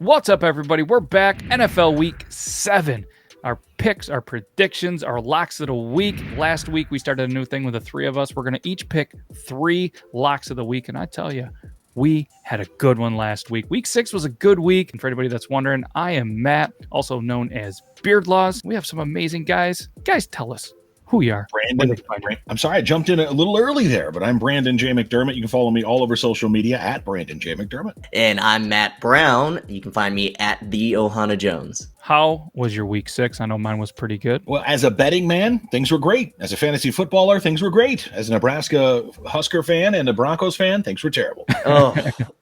What's up, everybody? We're back. NFL Week 7. Our picks, our predictions, our locks of the week. Last week, we started a new thing with the three of us. We're going to each pick 3 locks of the week. And I tell you, we had a good one last week. Week 6 was a good week. And for anybody that's wondering, I am Matt, also known as Beardlaws. We have some amazing guys. Guys, tell us who you are. Brandon. I'm sorry, I jumped in a little early there, but I'm Brandon J. McDermott. You can follow me all over social media at Brandon J. McDermott. And I'm Matt Brown. You can find me at the Ohana Jones. How was your week 6? I know mine was pretty good. Well, as a betting man, things were great. As a fantasy footballer, things were great. As a Nebraska Husker fan and a Broncos fan, things were terrible.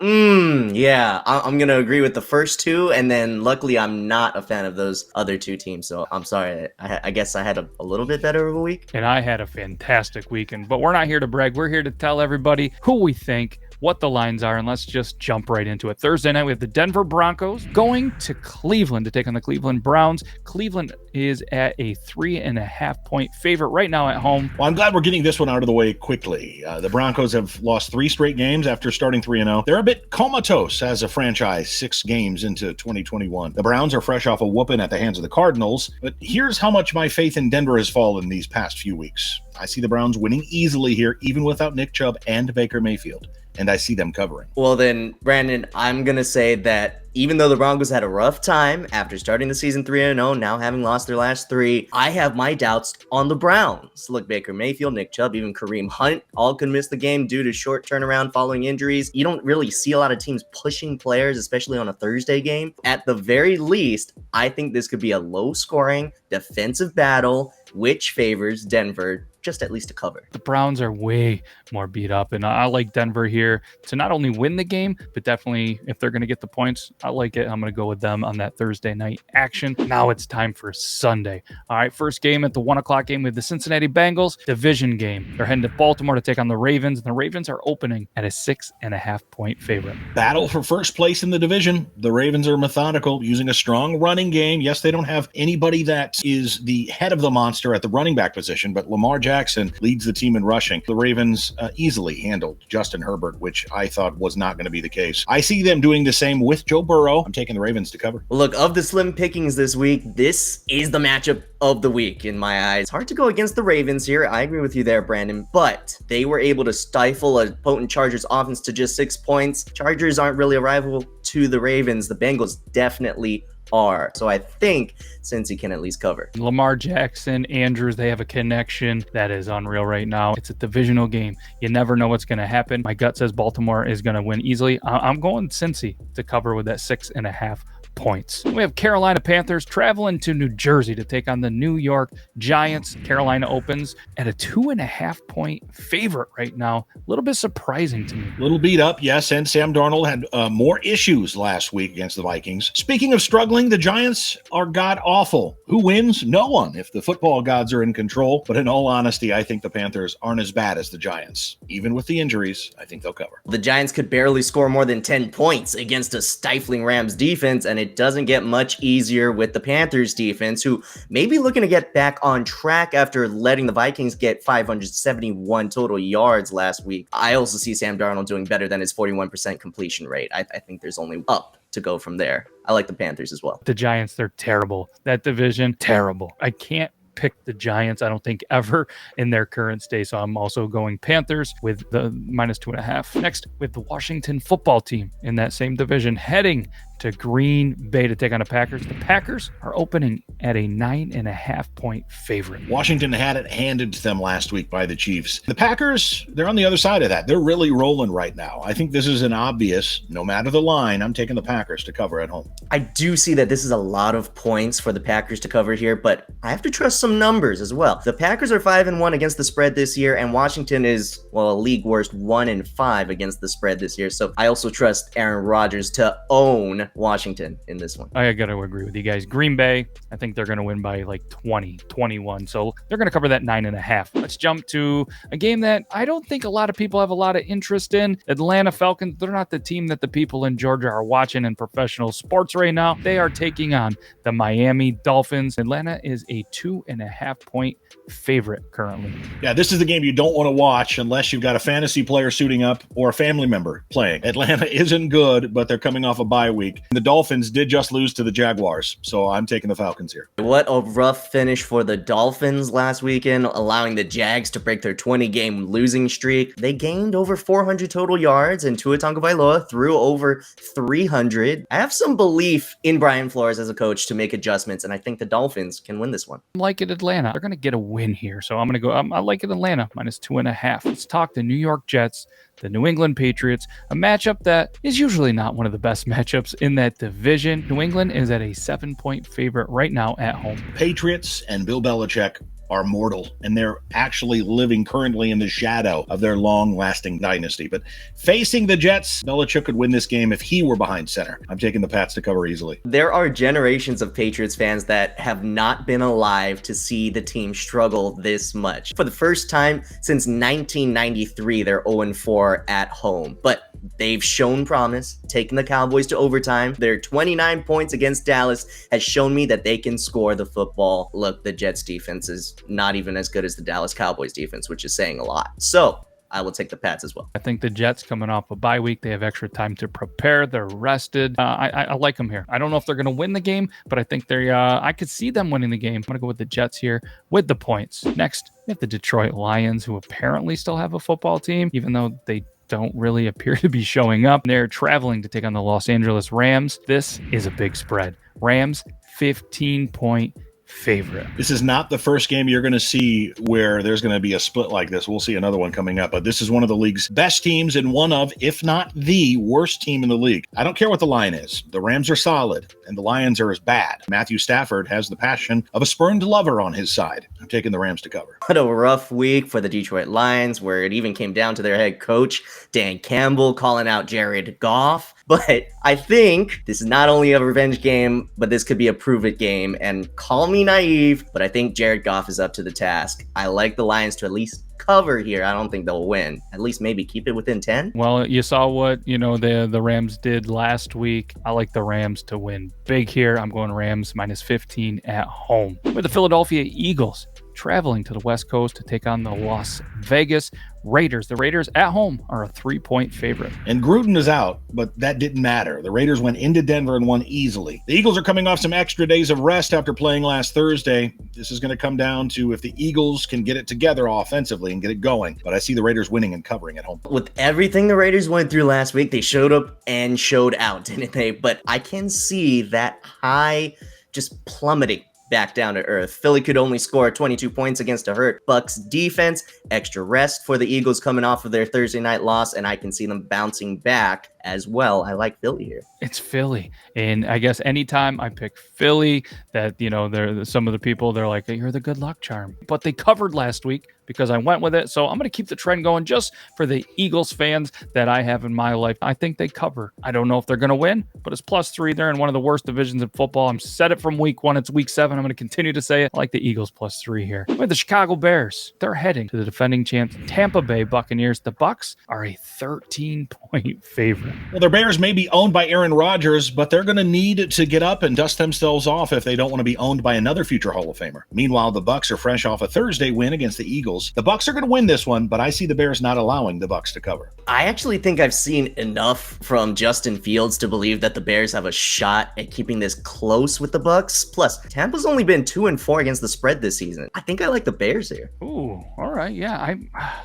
Yeah. I'm going to agree with the first 2, and then luckily I'm not a fan of those other 2 teams, so I'm sorry. I guess I had a little bit better of a week. And I had a fantastic weekend, but we're not here to brag. We're here to tell everybody who we think, what the lines are, and let's just jump right into it. Thursday night, we have the Denver Broncos going to Cleveland to take on the Cleveland Browns. Cleveland is at a 3.5-point favorite right now at home. Well, I'm glad we're getting this one out of the way quickly. The Broncos have lost 3 straight games after starting 3-0. They're a bit comatose as a franchise 6 games into 2021. The Browns are fresh off a whooping at the hands of the Cardinals, but here's how much my faith in Denver has fallen these past few weeks. I see the Browns winning easily here, even without Nick Chubb and Baker Mayfield. And I see them covering. Well, then, Brandon, I'm going to say that even though the Broncos had a rough time after starting the season 3-0, now having lost their last 3, I have my doubts on the Browns. Look, Baker Mayfield, Nick Chubb, even Kareem Hunt, all could miss the game due to short turnaround following injuries. You don't really see a lot of teams pushing players, especially on a Thursday game. At the very least, I think this could be a low-scoring defensive battle, which favors Denver just at least to cover. The Browns are way more beat up, and I like Denver here to not only win the game, but definitely if they're going to get the points, I like it. I'm going to go with them on that Thursday night action. Now it's time for Sunday. All right, first game at the 1 o'clock game with the Cincinnati Bengals, division game. They're heading to Baltimore to take on the Ravens, and the Ravens are opening at a 6.5-point favorite. Battle for first place in the division. The Ravens are methodical, using a strong running game. Yes, they don't have anybody that is the head of the monster at the running back position, but Lamar Jackson leads the team in rushing. The Ravens easily handled Justin Herbert, which I thought was not going to be the case. I see them doing the same with Joe Burrow. I'm taking the Ravens to cover. Look, of the slim pickings this week, this is the matchup of the week in my eyes. It's hard to go against the Ravens here. I agree with you there, Brandon, but they were able to stifle a potent Chargers offense to just 6 points. Chargers aren't really a rival to the Ravens. The Bengals definitely are. So I think Cincy can at least cover. Lamar Jackson, Andrews, they have a connection that is unreal right now. It's a divisional game. You never know what's going to happen. My gut says Baltimore is going to win easily. I'm going Cincy to cover with that 6.5 points. We have Carolina Panthers traveling to New Jersey to take on the New York Giants. Carolina opens at a 2.5-point favorite right now. A little bit surprising to me. A little beat up, yes, and Sam Darnold had more issues last week against the Vikings. Speaking of struggling, the Giants are god-awful. Who wins? No one, if the football gods are in control. But in all honesty, I think the Panthers aren't as bad as the Giants. Even with the injuries, I think they'll cover. The Giants could barely score more than 10 points against a stifling Rams defense, and it doesn't get much easier with the Panthers defense, who may be looking to get back on track after letting the Vikings get 571 total yards last week. I also see Sam Darnold doing better than his 41% completion rate. I think there's only up to go from there. I like the Panthers as well. The Giants, they're terrible. That division, terrible. I can't pick the Giants, I don't think, ever in their current state. So I'm also going Panthers with the -2.5. Next, with the Washington football team in that same division heading to Green Bay to take on the Packers. The Packers are opening at a 9.5-point favorite. Washington had it handed to them last week by the Chiefs. The Packers, they're on the other side of that. They're really rolling right now. I think this is an obvious, no matter the line, I'm taking the Packers to cover at home. I do see that this is a lot of points for the Packers to cover here, but I have to trust some numbers as well. The Packers are 5-1 against the spread this year, and Washington is, well, a league worst 1-5 against the spread this year. So I also trust Aaron Rodgers to own Washington in this one. I got to agree with you guys. Green Bay, I think they're going to win by like 20, 21. So they're going to cover that 9.5. Let's jump to a game that I don't think a lot of people have a lot of interest in. Atlanta Falcons, they're not the team that the people in Georgia are watching in professional sports right now. They are taking on the Miami Dolphins. Atlanta is a 2.5-point favorite currently. Yeah, this is the game you don't want to watch unless you've got a fantasy player suiting up or a family member playing. Atlanta isn't good, but they're coming off a bye week. week. The Dolphins did just lose to the Jaguars, so I'm taking the Falcons here. What a rough finish for the Dolphins last weekend, allowing the Jags to break their 20-game losing streak. They gained over 400 total yards, and Tua Tagovailoa threw over 300. I have some belief in Brian Flores as a coach to make adjustments, and I think the Dolphins can win this one. I like it Atlanta. They're going to get a win here, so I'm going to go. I like it Atlanta -2.5. Let's talk the New York Jets, the New England Patriots, a matchup that is usually not one of the best matchups in that division. New England is at a 7-point favorite right now at home. Patriots and Bill Belichick are mortal, and they're actually living currently in the shadow of their long-lasting dynasty. But facing the Jets, Belichick could win this game if he were behind center. I'm taking the Pats to cover easily. There are generations of Patriots fans that have not been alive to see the team struggle this much. For the first time since 1993, they're 0-4 at home. But they've shown promise, taking the Cowboys to overtime. Their 29 points against Dallas has shown me that they can score the football. Look, the Jets defense is not even as good as the Dallas Cowboys defense, which is saying a lot. So I will take the Pats as well. I think the Jets coming off a bye week, they have extra time to prepare. They're rested. I like them here. I don't know if they're going to win the game, but I think I could see them winning the game. I'm going to go with the Jets here with the points. Next, we have the Detroit Lions, who apparently still have a football team, even though they don't really appear to be showing up. They're traveling to take on the Los Angeles Rams. This is a big spread. Rams, 15-point favorite. This is not the first game you're going to see where there's going to be a split like this. We'll see another one coming up, but this is one of the league's best teams and one of, if not the worst team in the league. I don't care what the line is. The Rams are solid and the Lions are as bad. Matthew Stafford has the passion of a spurned lover on his side. I'm taking the Rams to cover. What a rough week for the Detroit Lions, where it even came down to their head coach, Dan Campbell, calling out Jared Goff. But I think this is not only a revenge game, but this could be a prove-it game. And call me naive, but I think Jared Goff is up to the task. I like the Lions to at least cover here. I don't think they'll win. At least maybe keep it within 10. Well, you saw what the Rams did last week. I like the Rams to win big here. I'm going Rams -15 at home. With the Philadelphia Eagles traveling to the West Coast to take on the Las Vegas Raiders. The Raiders at home are a 3-point favorite. And Gruden is out, but that didn't matter. The Raiders went into Denver and won easily. The Eagles are coming off some extra days of rest after playing last Thursday. This is going to come down to if the Eagles can get it together offensively and get it going. But I see the Raiders winning and covering at home. With everything the Raiders went through last week, they showed up and showed out, didn't they? But I can see that high just plummeting back down to earth. Philly could only score 22 points against a hurt Bucs defense. Extra rest for the Eagles coming off of their Thursday night loss, and I can see them bouncing back as well. I like Philly here. It's Philly, and I guess anytime I pick Philly, that they're some of the people, they're like, you're the good luck charm, but they covered last week because I went with it. So I'm going to keep the trend going just for the Eagles fans that I have in my life. I think they cover. I don't know if they're going to win, but it's +3. They're in one of the worst divisions in football. I'm said it from week 1. It's week 7. I'm going to continue to say it. I like the Eagles +3 here. With the Chicago Bears, they're heading to the defending champs Tampa Bay Buccaneers. The Bucs are a 13-point favorite. Well, the Bears may be owned by Aaron Rodgers, but they're going to need to get up and dust themselves off if they don't want to be owned by another future Hall of Famer. Meanwhile, the Bucs are fresh off a Thursday win against the Eagles. The Bucs are going to win this one, but I see the Bears not allowing the Bucs to cover. I actually think I've seen enough from Justin Fields to believe that the Bears have a shot at keeping this close with the Bucs. Plus, Tampa's only been 2-4 against the spread this season. I think I like the Bears here. Ooh, all right. Yeah,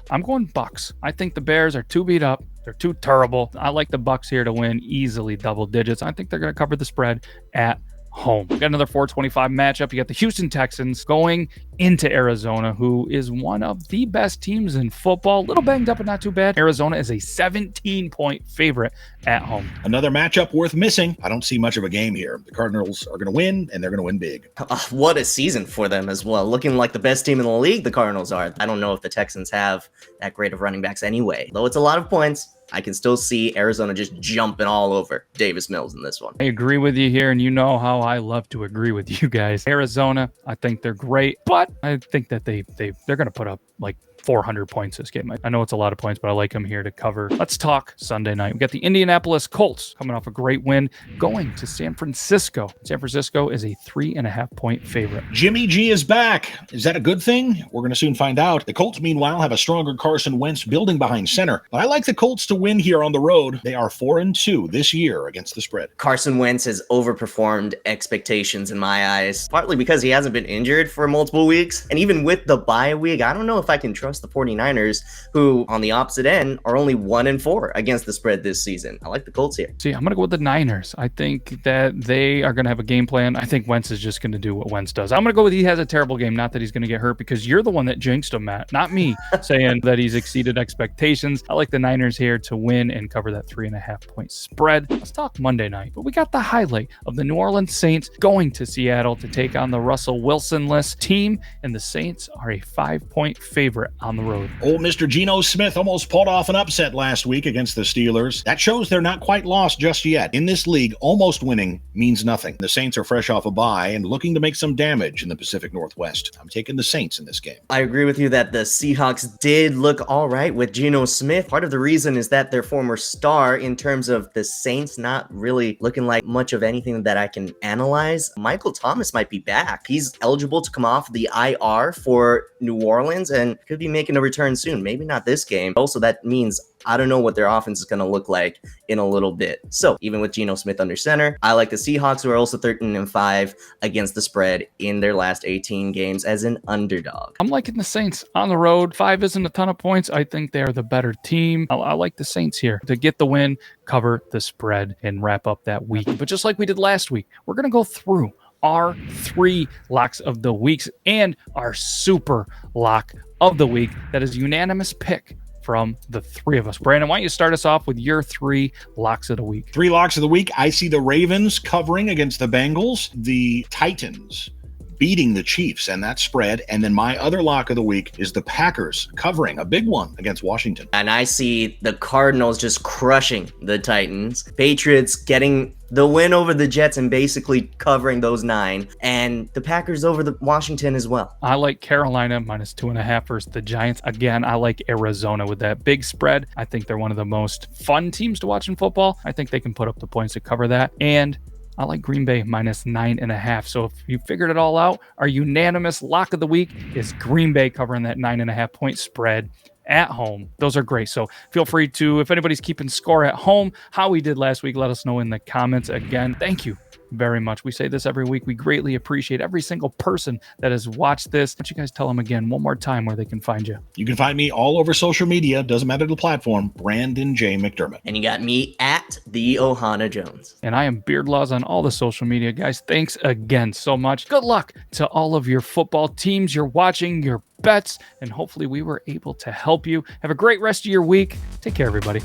I'm going Bucs. I think the Bears are too beat up. They're too terrible. I like the Bucs here to win easily double digits. I think they're going to cover the spread at home. Got another 425 matchup. You got the Houston Texans going into Arizona, who is one of the best teams in football. A little banged up, but not too bad. Arizona is a 17-point favorite at home. Another matchup worth missing. I don't see much of a game here. The Cardinals are going to win, and they're going to win big. What a season for them as well. Looking like the best team in the league, the Cardinals are. I don't know if the Texans have that great of running backs anyway. Though it's a lot of points, I can still see Arizona just jumping all over Davis Mills in this one. I agree with you here, and you know how I love to agree with you guys. Arizona, I think they're great, but I think that they're going to put up like 400 points this game. I know it's a lot of points, but I like him here to cover. Let's talk Sunday night. We got the Indianapolis Colts coming off a great win, going to San Francisco. San Francisco is a 3.5 point favorite. Jimmy G is back. Is that a good thing? We're going to soon find out. The Colts, meanwhile, have a stronger Carson Wentz building behind center. But I like the Colts to win here on the road. They are 4-2 this year against the spread. Carson Wentz has overperformed expectations in my eyes, partly because he hasn't been injured for multiple weeks. And even with the bye week, I don't know if I can trust the 49ers, who on the opposite end are only 1-4 against the spread this season. I like the Colts here. See, I'm going to go with the Niners. I think that they are going to have a game plan. I think Wentz is just going to do what Wentz does. I'm going to go with he has a terrible game, not that he's going to get hurt, because you're the one that jinxed him, Matt, not me, saying that he's exceeded expectations. I like the Niners here to win and cover that 3.5 point spread. Let's talk Monday night. But we got the highlight of the New Orleans Saints going to Seattle to take on the Russell Wilson-less team, and the Saints are a 5-point favorite on the road. Old Mr. Geno Smith almost pulled off an upset last week against the Steelers. That shows they're not quite lost just yet. In this league, almost winning means nothing. The Saints are fresh off a bye and looking to make some damage in the Pacific Northwest. I'm taking the Saints in this game. I agree with you that the Seahawks did look all right with Geno Smith. Part of the reason is that their former star, in terms of the Saints not really looking like much of anything that I can analyze. Michael Thomas might be back. He's eligible to come off the IR for New Orleans and could be making a return soon. Maybe not this game. Also, that means I don't know what their offense is going to look like in a little bit. So even with Geno Smith under center, I like the Seahawks, who are also 13-5 against the spread in their last 18 games as an underdog. I'm liking the Saints on the road. 5 isn't a ton of points. I think they're the better team. I like the Saints here to get the win, cover the spread, and wrap up that week. But just like we did last week, we're going to go through our 3 locks of the weeks and our super lock of the week. That is unanimous pick from the 3 of us. Brandon, why don't you start us off with your 3 locks of the week? 3 locks of the week. I see the Ravens covering against the Bengals, the Titans beating the Chiefs and that spread. And then my other lock of the week is the Packers covering a big one against Washington. And I see the Cardinals just crushing the Titans, Patriots getting the win over the Jets and basically covering those 9, and the Packers over the Washington as well. I like Carolina -2.5 versus the Giants. Again, I like Arizona with that big spread. I think they're one of the most fun teams to watch in football. I think they can put up the points to cover that. And I like Green Bay -9.5. So if you figured it all out, our unanimous lock of the week is Green Bay covering that 9.5 point spread at home. Those are great. So feel free to, if anybody's keeping score at home, how we did last week, let us know in the comments. Again, thank you very much. We say this every week. We greatly appreciate every single person that has watched this. Why don't you guys tell them again one more time where they can find you? You can find me all over social media. Doesn't matter the platform. Brandon J. McDermott. And you got me at the Ohana Jones. And I am Beardlaws on all the social media. Guys, thanks again so much. Good luck to all of your football teams you're watching, your bets, and hopefully we were able to help you. Have a great rest of your week. Take care, everybody.